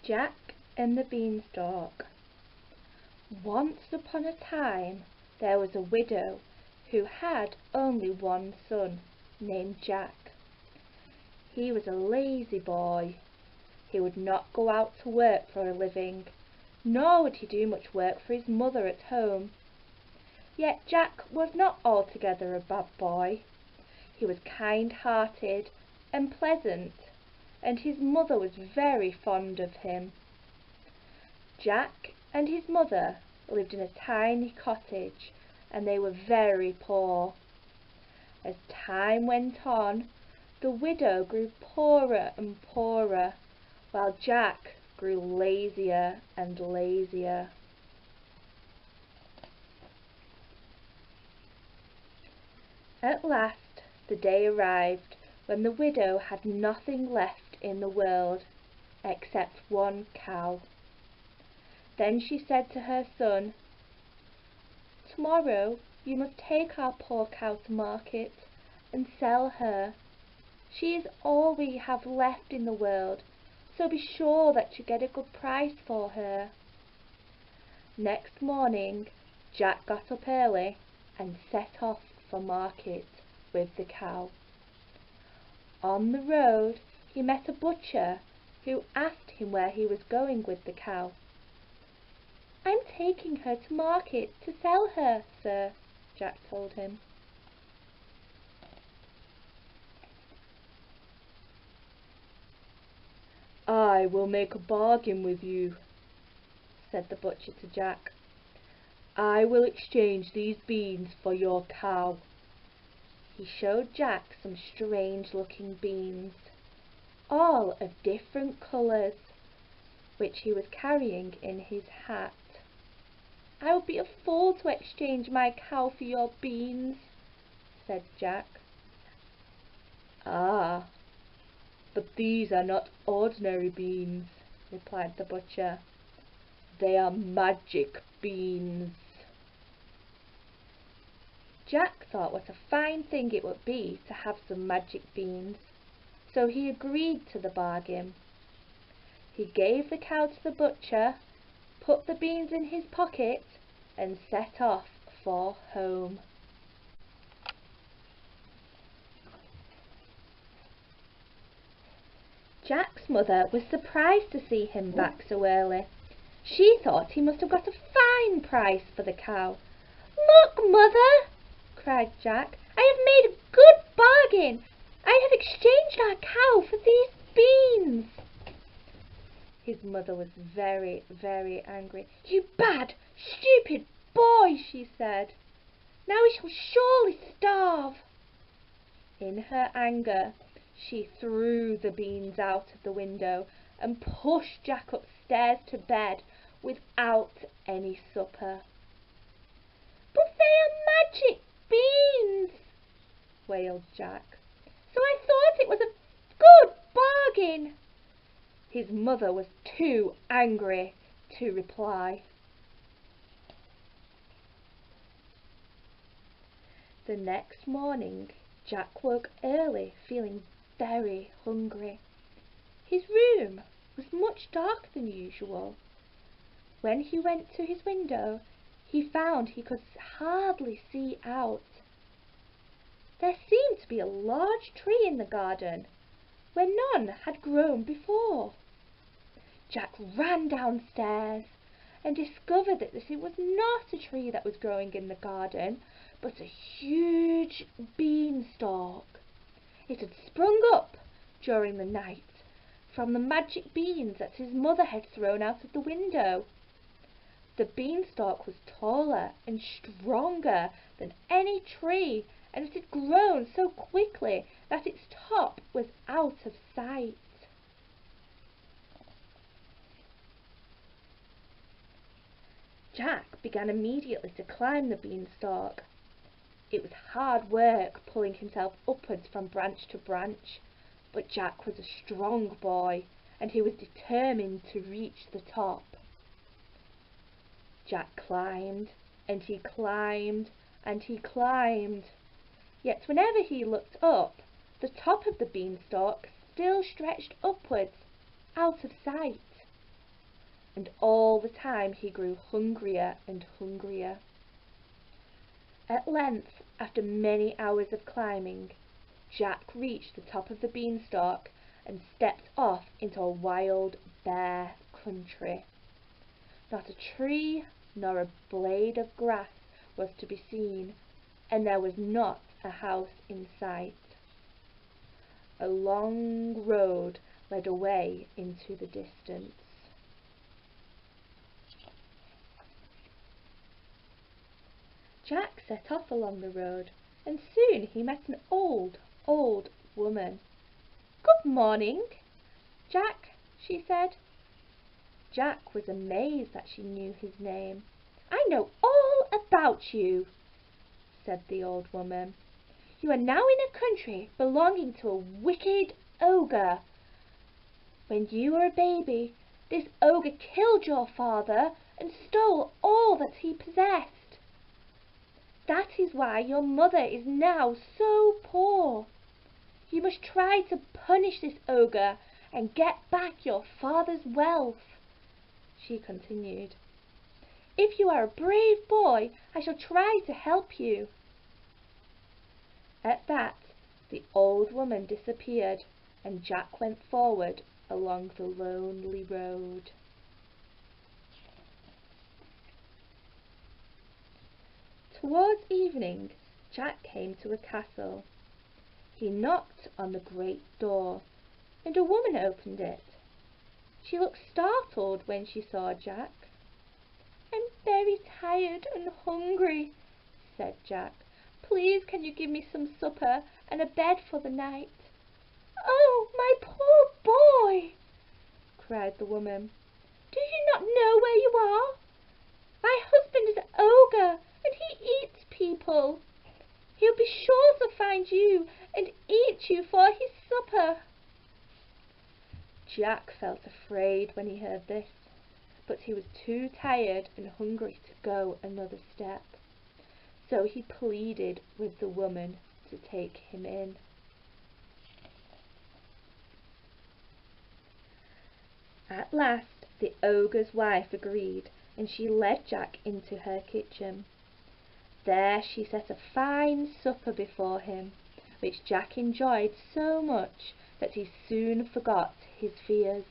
Jack and the Beanstalk. Once upon a time there was a widow who had only one son named Jack. He was a lazy boy. He would not go out to work for a living, nor would he do much work for his mother at home. Yet Jack was not altogether a bad boy. He was kind-hearted and pleasant, and his mother was very fond of him. Jack and his mother lived in a tiny cottage, and they were very poor. As time went on, the widow grew poorer and poorer, while Jack grew lazier and lazier. At last the day arrived when the widow had nothing left in the world except one cow. Then she said to her son, "Tomorrow you must take our poor cow to market and sell her. She is all we have left in the world, so be sure that you get a good price for her." Next morning Jack got up early and set off for market with the cow. On the road he met a butcher who asked him where he was going with the cow. "I'm taking her to market to sell her, sir," Jack told him. "I will make a bargain with you," said the butcher to Jack. "I will exchange these beans for your cow." He showed Jack some strange-looking beans, all of different colours, which he was carrying in his hat. "I would be a fool to exchange my cow for your beans," said Jack. "Ah, but these are not ordinary beans," replied the butcher. "They are magic beans." Jack thought what a fine thing it would be to have some magic beans, so he agreed to the bargain. He gave the cow to the butcher, put the beans in his pocket, and set off for home. Jack's mother was surprised to see him back so early. She thought he must have got a fine price for the cow. "Look, mother!" cried Jack. "I have made a good bargain. I have exchanged our cow for these beans." His mother was very, very angry. "You bad, stupid boy," she said. "Now we shall surely starve." In her anger, she threw the beans out of the window and pushed Jack upstairs to bed without any supper. "But they are magic beans," wailed Jack. "So I thought it was a good bargain." His mother was too angry to reply. The next morning Jack woke early, feeling very hungry. His room was much darker than usual. When he went to his window, he found he could hardly see out. There seemed to be a large tree in the garden, where none had grown before. Jack ran downstairs and discovered that it was not a tree that was growing in the garden, but a huge beanstalk. It had sprung up during the night from the magic beans that his mother had thrown out of the window. The beanstalk was taller and stronger than any tree, and it had grown so quickly that its top was out of sight. Jack began immediately to climb the beanstalk. It was hard work pulling himself upwards from branch to branch, but Jack was a strong boy, and he was determined to reach the top. Jack climbed, and he climbed, and he climbed. Yet whenever he looked up, the top of the beanstalk still stretched upwards, out of sight. and all the time he grew hungrier and hungrier. At length, after many hours of climbing, Jack reached the top of the beanstalk and stepped off into a wild, bare country. Not a tree nor a blade of grass was to be seen, and there was not a house in sight. A long road led away into the distance. Jack set off along the road, and soon he met an old woman. "Good morning, Jack," she said. Jack was amazed that she knew his name. "I know all about you," said the old woman. "You are now in a country belonging to a wicked ogre. When you were a baby, this ogre killed your father and stole all that he possessed. That is why your mother is now so poor. You must try to punish this ogre and get back your father's wealth," she continued. "If you are a brave boy, I shall try to help you." At that, the old woman disappeared, and Jack went forward along the lonely road. Towards evening, Jack came to a castle. He knocked on the great door, and a woman opened it. She looked startled when she saw Jack. "I'm very tired and hungry," said Jack. "Please can you give me some supper and a bed for the night?" "Oh, my poor boy!" cried the woman. "Do you not know where you are? My husband is an ogre, and he eats people. He'll be sure to find you and eat you for his supper." Jack felt afraid when he heard this, but he was too tired and hungry to go another step. So he pleaded with the woman to take him in. At last the ogre's wife agreed, and she led Jack into her kitchen. There she set a fine supper before him, which Jack enjoyed so much that he soon forgot his fears.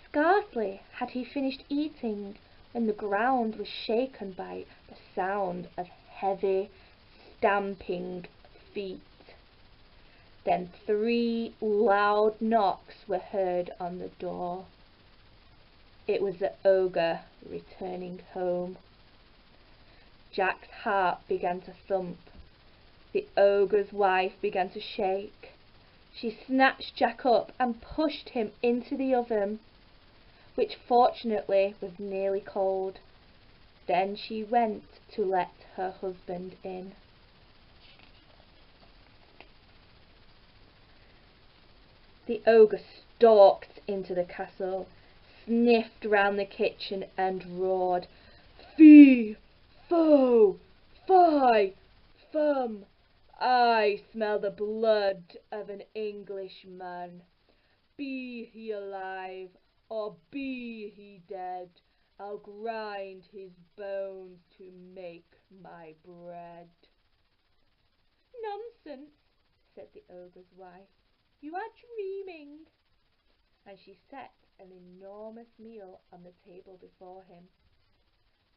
Scarcely had he finished eating when the ground was shaken by the sound of heavy, stamping feet. Then 3 loud knocks were heard on the door. It was the ogre returning home. Jack's heart began to thump. The ogre's wife began to shake. She snatched Jack up and pushed him into the oven, which fortunately was nearly cold. Then she went to let her husband in. The ogre stalked into the castle, sniffed round the kitchen and roared, "Fee, fo, fi, fum! I smell the blood of an Englishman. Be he alive or be he dead, I'll grind his bones to make my bread." "Nonsense," said the ogre's wife. "You are dreaming." And she set an enormous meal on the table before him.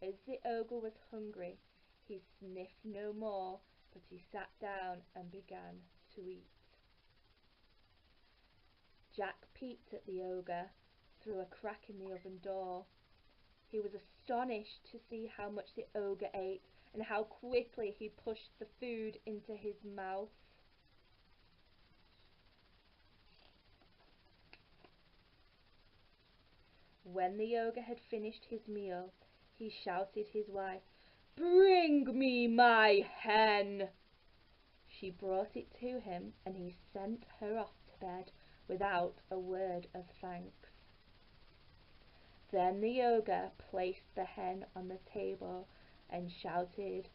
As the ogre was hungry, he sniffed no more, but he sat down and began to eat. Jack peeped at the ogre through a crack in the oven door. He was astonished to see how much the ogre ate and how quickly he pushed the food into his mouth. When the ogre had finished his meal, he shouted his wife, "Bring me my hen!" She brought it to him, and he sent her off to bed without a word of thanks. Then the ogre placed the hen on the table and shouted,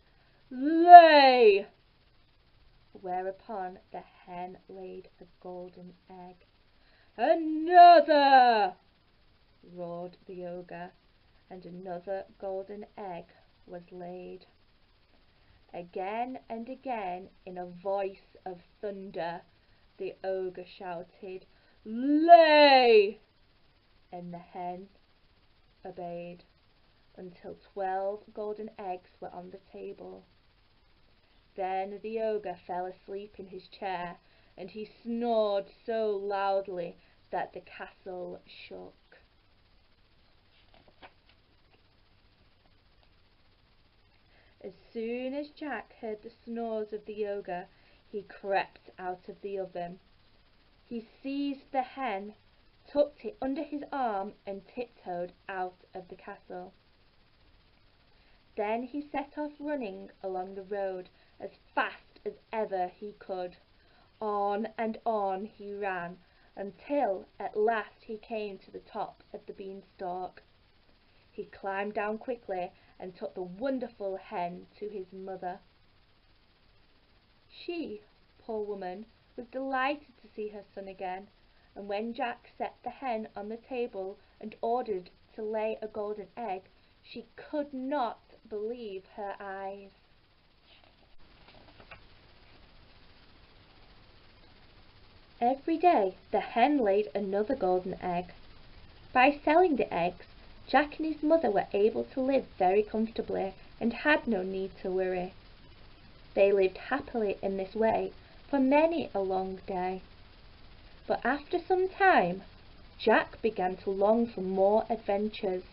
"Lay!" Whereupon the hen laid a golden egg. "Another!" roared the ogre, and another golden egg was laid. Again and again, in a voice of thunder, the ogre shouted, "Lay!" and the hen obeyed, until 12 golden eggs were on the table. Then the ogre fell asleep in his chair, and he snored so loudly that the castle shook. As soon as Jack heard the snores of the ogre, he crept out of the oven. He seized the hen, tucked it under his arm, and tiptoed out of the castle. Then he set off running along the road as fast as ever he could. On and on he ran, until at last he came to the top of the beanstalk. He climbed down quickly and took the wonderful hen to his mother. She, poor woman, was delighted to see her son again, and when Jack set the hen on the table and ordered to lay a golden egg, she could not believe her eyes. Every day the hen laid another golden egg. By selling the eggs, Jack and his mother were able to live very comfortably and had no need to worry. They lived happily in this way for many a long day. But after some time, Jack began to long for more adventures.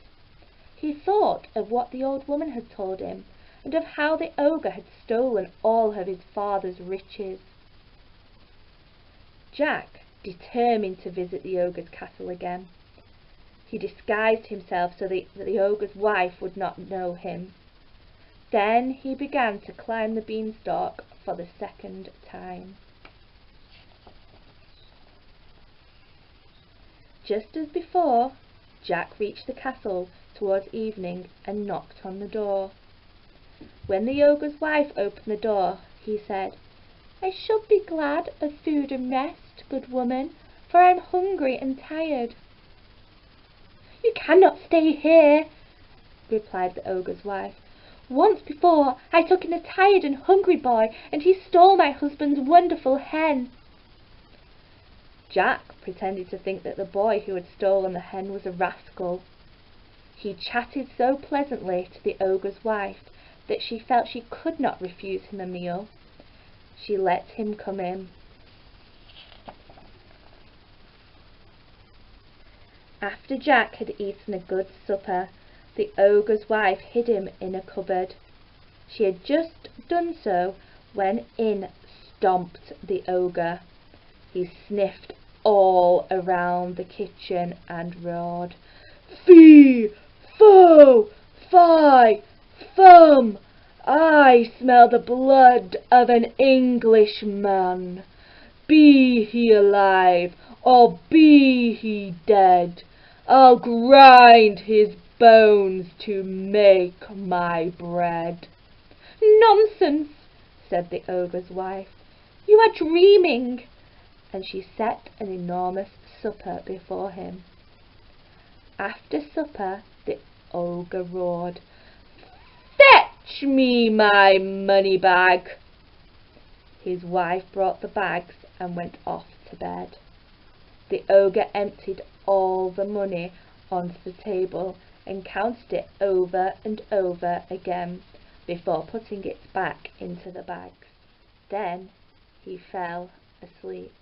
He thought of what the old woman had told him, and of how the ogre had stolen all of his father's riches. Jack determined to visit the ogre's castle again. He disguised himself so that the ogre's wife would not know him. Then he began to climb the beanstalk for the second time. Just as before, Jack reached the castle towards evening and knocked on the door. When the ogre's wife opened the door, he said, "I should be glad of food and rest, good woman, for I am hungry and tired." "You cannot stay here," replied the ogre's wife. "Once before I took in a tired and hungry boy, and he stole my husband's wonderful hen." Jack pretended to think that the boy who had stolen the hen was a rascal. He chatted so pleasantly to the ogre's wife that she felt she could not refuse him a meal. She let him come in. After Jack had eaten a good supper, the ogre's wife hid him in a cupboard. She had just done so when in stomped the ogre. He sniffed all around the kitchen and roared, "Fee, fo, fi, fum! I smell the blood of an Englishman. Be he alive, or be he dead, I'll grind his bones to make my bread." "Nonsense," said the ogre's wife. "You are dreaming." And she set an enormous supper before him. After supper, the ogre roared, "Fetch me my money bag." His wife brought the bags and went off to bed. The ogre emptied all the money onto the table and counted it over and over again before putting it back into the bags. Then he fell asleep.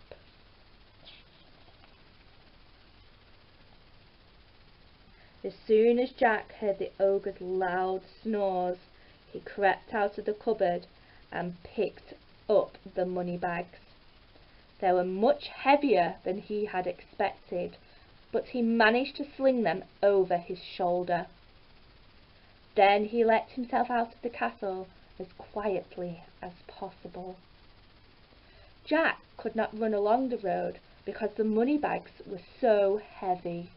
As soon as Jack heard the ogre's loud snores, he crept out of the cupboard and picked up the money bags. They were much heavier than he had expected, but he managed to sling them over his shoulder. Then he let himself out of the castle as quietly as possible. Jack could not run along the road because the money bags were so heavy.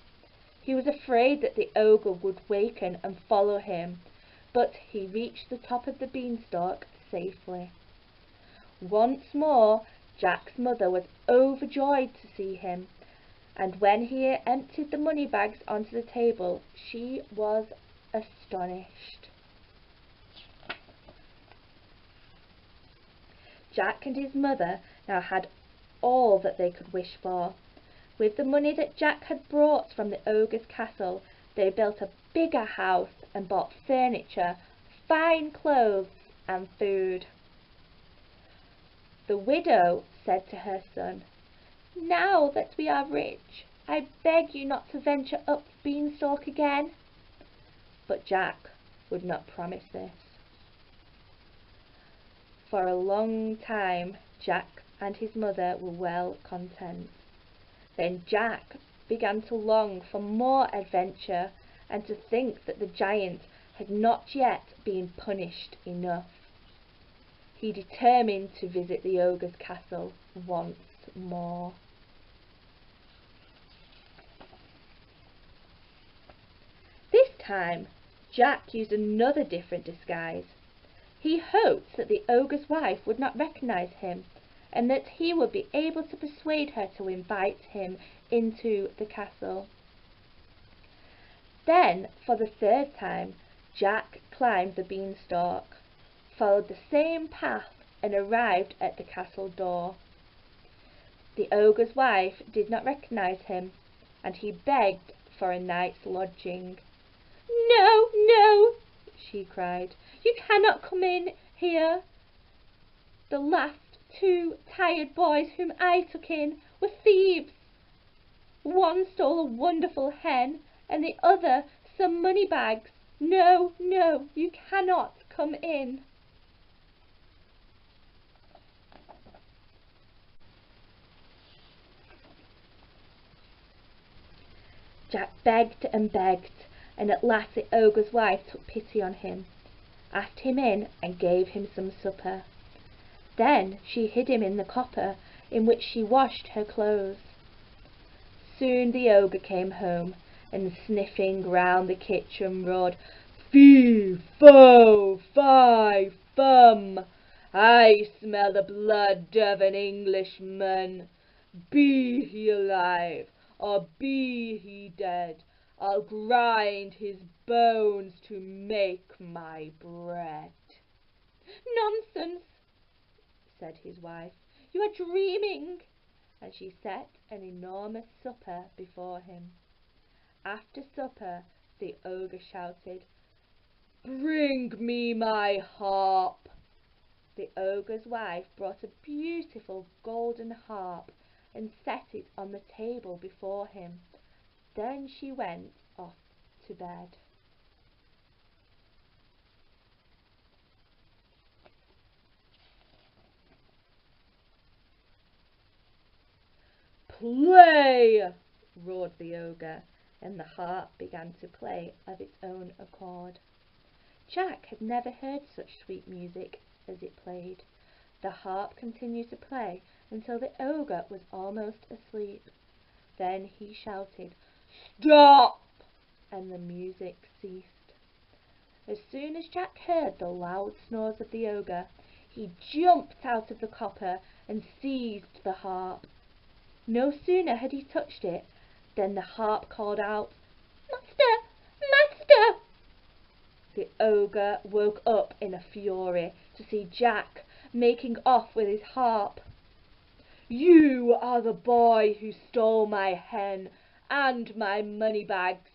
He was afraid that the ogre would waken and follow him, but he reached the top of the beanstalk safely. Once more, Jack's mother was overjoyed to see him, and when he emptied the money bags onto the table, she was astonished. Jack and his mother now had all that they could wish for. With the money that Jack had brought from the ogre's castle, they built a bigger house and bought furniture, fine clothes and food. The widow said to her son, "Now that we are rich, I beg you not to venture up Beanstalk again." But Jack would not promise this. For a long time Jack and his mother were well content. Then Jack began to long for more adventure and to think that the giant had not yet been punished enough. He determined to visit the ogre's castle once more. This time Jack used another different disguise. He hoped that the ogre's wife would not recognize him, and that he would be able to persuade her to invite him into the castle. Then, for the third time, Jack climbed the beanstalk, followed the same path, and arrived at the castle door. The ogre's wife did not recognize him, and he begged for a night's lodging. "No, no," she cried, "you cannot come in here. The last 2 tired boys whom I took in were thieves. One stole a wonderful hen, and the other some money bags. No, no, you cannot come in." Jack begged and begged, and at last the ogre's wife took pity on him, asked him in, and gave him some supper. Then she hid him in the copper in which she washed her clothes. Soon the ogre came home, and sniffing round the kitchen roared, "Fee, fo, fi, fum! I smell the blood of an Englishman. Be he alive, or be he dead, I'll grind his bones to make my bread." "Nonsense," said his wife, "you are dreaming," and she set an enormous supper before him. After supper the ogre shouted, "Bring me my harp." The ogre's wife brought a beautiful golden harp and set it on the table before him. Then she went off to bed. "Play!" roared the ogre, and the harp began to play of its own accord. Jack had never heard such sweet music as it played. The harp continued to play until the ogre was almost asleep. Then he shouted, "Stop!" and the music ceased. As soon as Jack heard the loud snores of the ogre, he jumped out of the copper and seized the harp. No sooner had he touched it than the harp called out, "Master! Master!" The ogre woke up in a fury to see Jack making off with his harp. "You are the boy who stole my hen and my money bags,"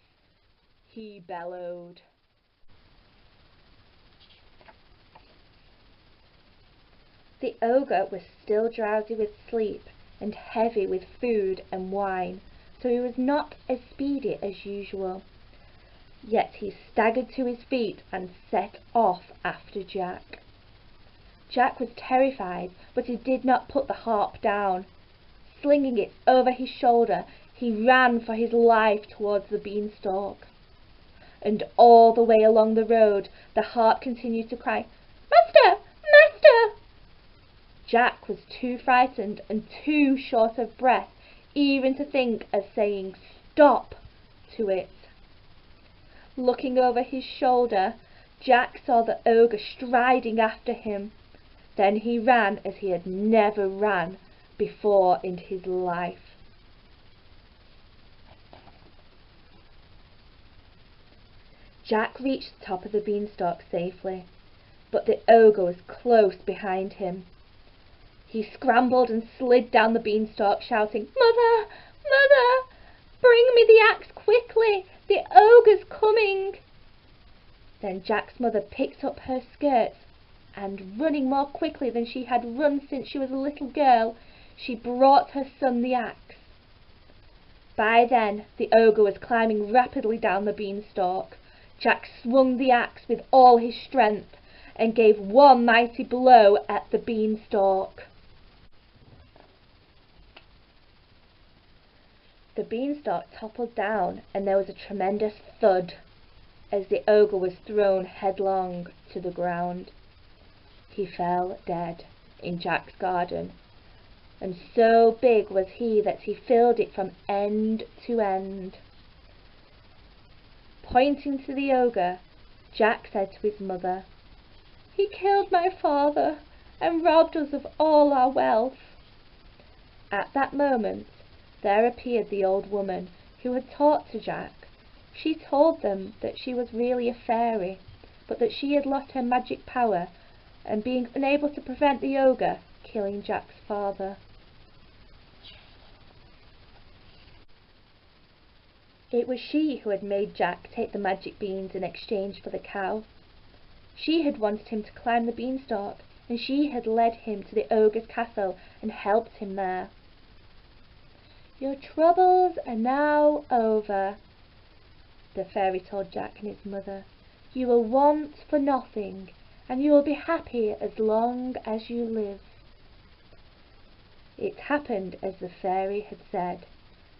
he bellowed. The ogre was still drowsy with sleep and heavy with food and wine, so he was not as speedy as usual. Yet he staggered to his feet and set off after Jack. Jack was terrified, but he did not put the harp down. Slinging it over his shoulder, he ran for his life towards the beanstalk. And all the way along the road the harp continued to cry, "Master! Master!" Jack was too frightened and too short of breath even to think of saying "Stop" to it. Looking over his shoulder, Jack saw the ogre striding after him. Then he ran as he had never ran before in his life. Jack reached the top of the beanstalk safely, but the ogre was close behind him. He scrambled and slid down the beanstalk, shouting, "Mother! Mother! Bring me the axe quickly! The ogre's coming!" Then Jack's mother picked up her skirts, and running more quickly than she had run since she was a little girl, she brought her son the axe. By then the ogre was climbing rapidly down the beanstalk. Jack swung the axe with all his strength and gave one mighty blow at the beanstalk. The beanstalk toppled down, and there was a tremendous thud as the ogre was thrown headlong to the ground. He fell dead in Jack's garden, and so big was he that he filled it from end to end. Pointing to the ogre, Jack said to his mother, "He killed my father and robbed us of all our wealth." At that moment there appeared the old woman who had talked to Jack. She told them that she was really a fairy, but that she had lost her magic power and being unable to prevent the ogre killing Jack's father. It was she who had made Jack take the magic beans in exchange for the cow. She had wanted him to climb the beanstalk, and she had led him to the ogre's castle and helped him there. "Your troubles are now over," the fairy told Jack and his mother. "You will want for nothing, and you will be happy as long as you live." It happened as the fairy had said,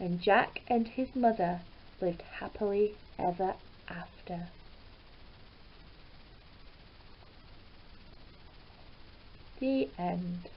and Jack and his mother lived happily ever after. The end.